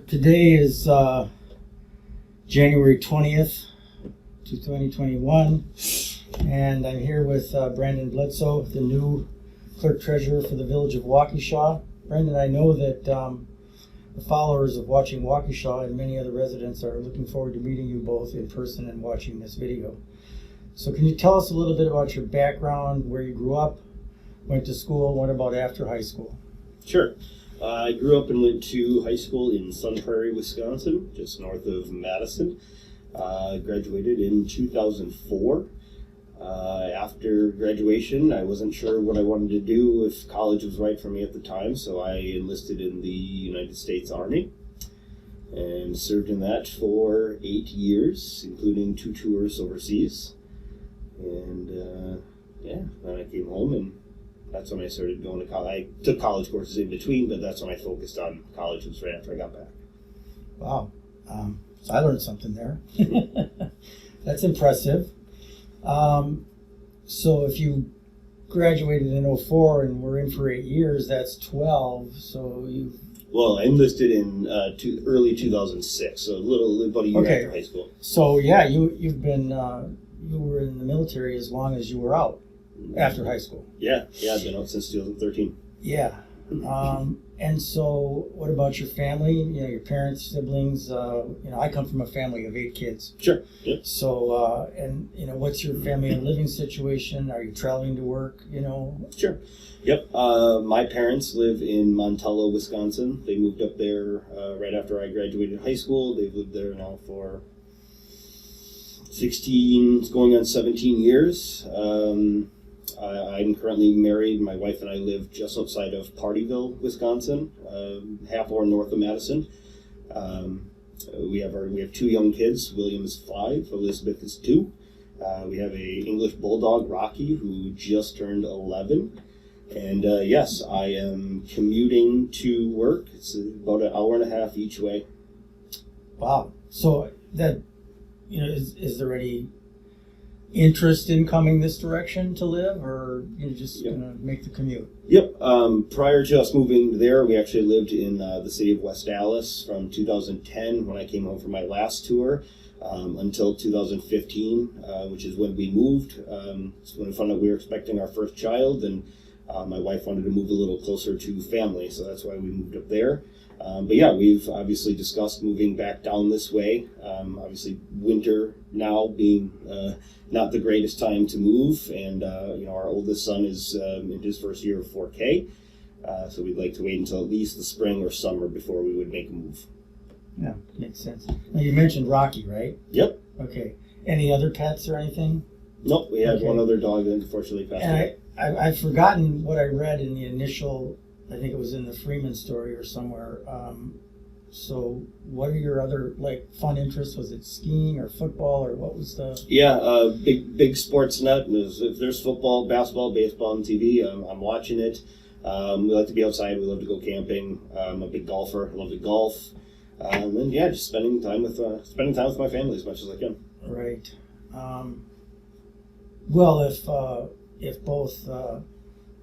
Today is January 20th, 2021, and I'm here with Brandon Bledsoe, the new Clerk Treasurer for the Village of Waukesha. Brandon, I know that the followers of Watching Waukesha and many other residents are looking forward to meeting you both in person and watching this video. So can you tell us a little bit about your background, where you grew up, went to school, what about after high school? Sure. I grew up and went to high school in Sun Prairie, Wisconsin, just north of Madison. Graduated in 2004. After graduation, I wasn't sure what I wanted to do, if college was right for me at the time, so I enlisted in the United States Army and served in that for 8 years, including 2 tours overseas. And then I came home, and that's when I started going to college. I took college courses in between, but that's when I focused on college, was right after I got back. Wow. So I learned something there. That's impressive. So if you graduated in 2004 and were in for 8 years, that's 12. So you. Well, I enlisted in early 2006, so about a year after high school. So yeah, you've been you were in the military as long as you were out after high school. Yeah, I've been out since 2013. Yeah. And so what about your family? You know, your parents, siblings? I come from a family of 8 kids. Sure. Yep. So, what's your family and living situation? Are you traveling to work, Sure. Yep. My parents live in Montello, Wisconsin. They moved up there right after I graduated high school. They've lived there now for 16, going on 17 years. I'm currently married. My wife and I live just outside of Partyville, Wisconsin, half hour north of Madison. We have 2 young kids. William is 5. Elizabeth is 2. We have a English bulldog, Rocky, who just turned 11. And yes, I am commuting to work. It's about an hour and a half each way. Wow. So that, is there any interest in coming this direction to live, or you're just going to make the commute? Yep. Prior to us moving there, we actually lived in the city of West Dallas from 2010, when I came home from my last tour, until 2015, which is when we moved. It's when we found out we were expecting our first child, and my wife wanted to move a little closer to family, so that's why we moved up there. But yeah, we've obviously discussed moving back down this way. Obviously, winter now being not the greatest time to move, and our oldest son is in his first year of 4K, so we'd like to wait until at least the spring or summer before we would make a move. Yeah, makes sense. Now you mentioned Rocky, right? Yep. Okay. Any other pets or anything? Nope, we had one other dog that unfortunately passed away. I've forgotten what I read in the initial. I think it was in the Freeman story or somewhere. So what are your other fun interests? Was it skiing or football, or what was the? Yeah, big sports nut. If there's football, basketball, baseball on TV, I'm watching it. We like to be outside. We love to go camping. I'm a big golfer. I love to golf. And then just spending time with my family as much as I can. Right. Well, if both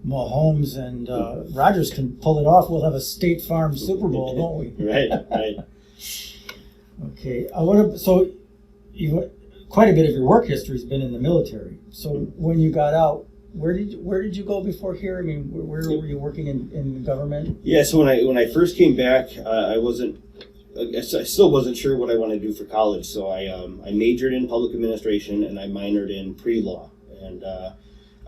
Mahomes and Rodgers can pull it off, we'll have a State Farm Super Bowl, won't we? Right. Okay. So quite a bit of your work history has been in the military. So when you got out, where did you go before here? I mean, where were you working in the government? Yeah. So when I first came back, I still wasn't sure what I wanted to do for college. So I majored in public administration and I minored in pre-law. And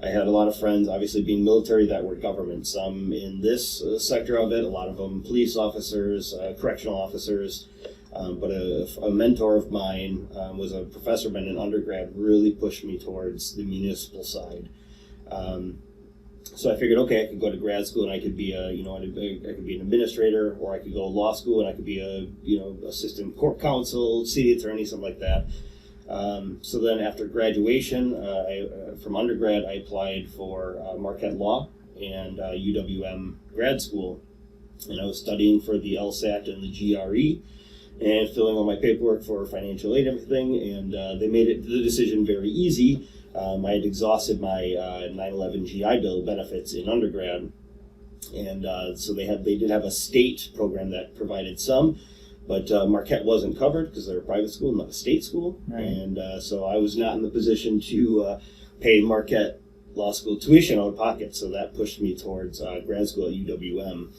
I had a lot of friends, obviously being military, that were government. Some in this sector of it, a lot of them police officers, correctional officers. But a mentor of mine was a professor, but an undergrad, really pushed me towards the municipal side. So I figured, okay, I could go to grad school and I could be I could be an administrator, or I could go to law school and I could be assistant court counsel, city attorney, something like that. So then after graduation, from undergrad, I applied for Marquette Law and UWM grad school, and I was studying for the LSAT and the GRE and filling all my paperwork for financial aid and everything, and they made the decision very easy. I had exhausted my 9/11 GI Bill benefits in undergrad, and so they did have a state program that provided some, But Marquette wasn't covered because they're a private school, not a state school. Right. And so I was not in the position to pay Marquette law school tuition out of pocket. So that pushed me towards grad school at UWM.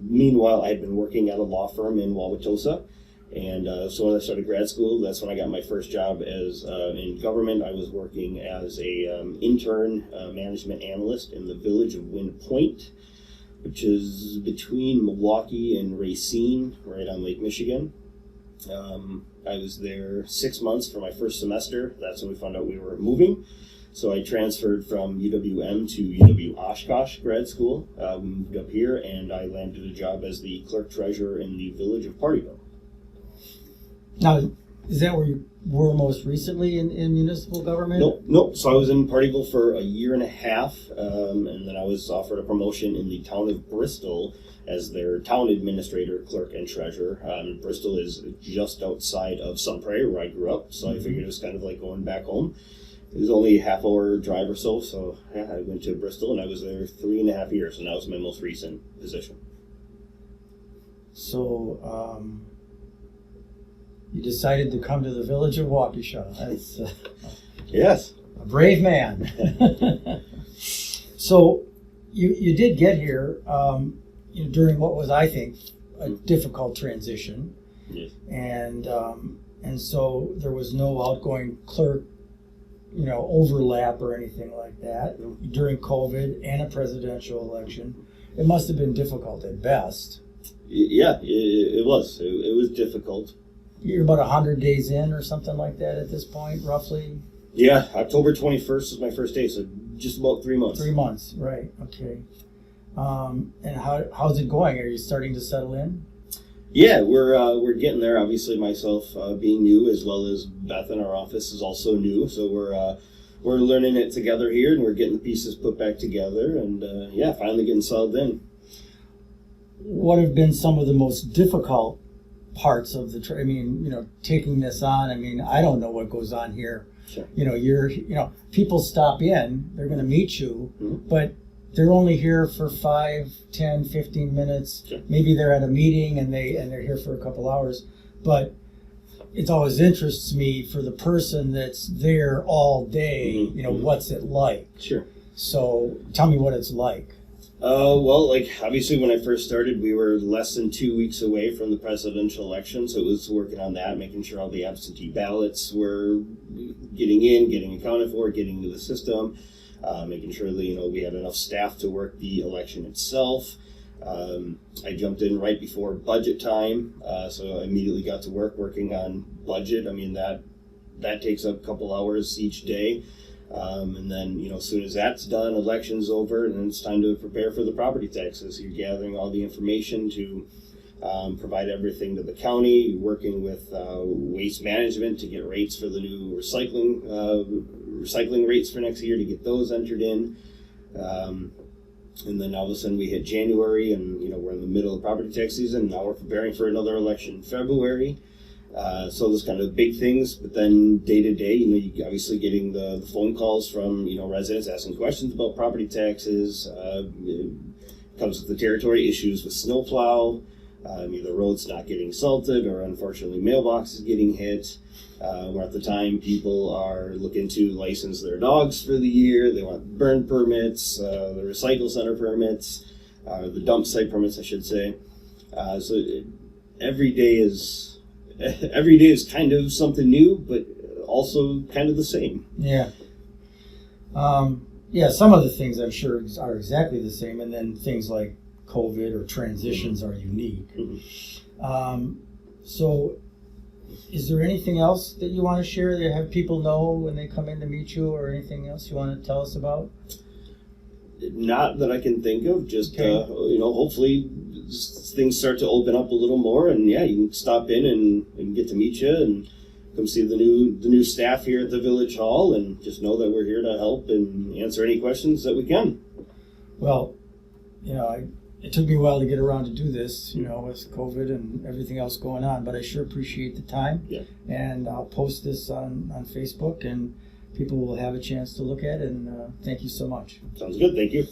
Meanwhile, I had been working at a law firm in Wauwatosa. And so when I started grad school, that's when I got my first job as in government. I was working as a intern management analyst in the Village of Wind Point, which is between Milwaukee and Racine, right on Lake Michigan. I was there 6 months for my first semester. That's when we found out we were moving. So I transferred from UWM to UW Oshkosh grad school. We moved up here, and I landed a job as the clerk treasurer in the Village of Partyville. Now, is that where you were most recently in municipal government? Nope. So I was in Partyville for a year and a half, and then I was offered a promotion in the town of Bristol as their town administrator, clerk, and treasurer. Bristol is just outside of Sun Prairie, where I grew up, so I figured it was kind of like going back home. It was only a half-hour drive or so yeah, I went to Bristol, and I was there 3.5 years, and that was my most recent position. So, you decided to come to the Village of Waukesha. That's Yes. a brave man. So, you did get here during what was, I think, a difficult transition. Yes. And so there was no outgoing clerk, overlap or anything like that during COVID and a presidential election. It must have been difficult at best. Yeah, it was. It was difficult. You're about 100 days in or something like that at this point, roughly? Yeah, October 21st was my first day, so just about 3 months. 3 months, right, okay. And how's it going? Are you starting to settle in? Yeah, we're getting there. Obviously, myself being new, as well as Beth in our office is also new. So we're learning it together here, and we're getting the pieces put back together, and finally getting settled in. What have been some of the most difficult parts of the taking this on? I don't know what goes on here. Sure. People stop in, they're going to meet you, Mm-hmm. but they're only here for 5, 10, 15 minutes. Sure. Maybe they're at a meeting and they're here for a couple hours. But it always interests me for the person that's there all day, Mm-hmm. what's it like? Sure. So tell me what it's like. Well, obviously when I first started, we were less than 2 weeks away from the presidential election, so it was working on that, making sure all the absentee ballots were getting accounted for, getting into the system, making sure that, we had enough staff to work the election itself. I jumped in right before budget time, so I immediately got to working on budget. That takes up a couple hours each day. And then, as soon as that's done, election's over, and then it's time to prepare for the property taxes. You're gathering all the information to provide everything to the county, working with waste management to get rates for the new recycling rates for next year to get those entered in. And then all of a sudden we hit January, and we're in the middle of property tax season. Now we're preparing for another election in February. So those kind of big things, but then day to day, you obviously getting the phone calls from residents asking questions about property taxes. It comes with the territory, issues with snowplow, either roads not getting salted, or unfortunately mailboxes getting hit. Where at the time people are looking to license their dogs for the year. They want burn permits, the recycle center permits, the dump site permits, I should say. Every day is kind of something new, but also kind of the same. Yeah. Some of the things I'm sure are exactly the same, and then things like COVID or transitions are unique. Mm-hmm. So is there anything else that you want to share that have people know when they come in to meet you, or anything else you want to tell us about? Not that I can think of, just, Okay. Hopefully things start to open up a little more, and you can stop in and get to meet you and come see the new staff here at the Village Hall, and just know that we're here to help and answer any questions that we can. Well, it took me a while to get around to do this, with COVID and everything else going on, but I sure appreciate the time. Yeah. And I'll post this on Facebook, and people will have a chance to look at it, and thank you so much. Sounds good. Thank you.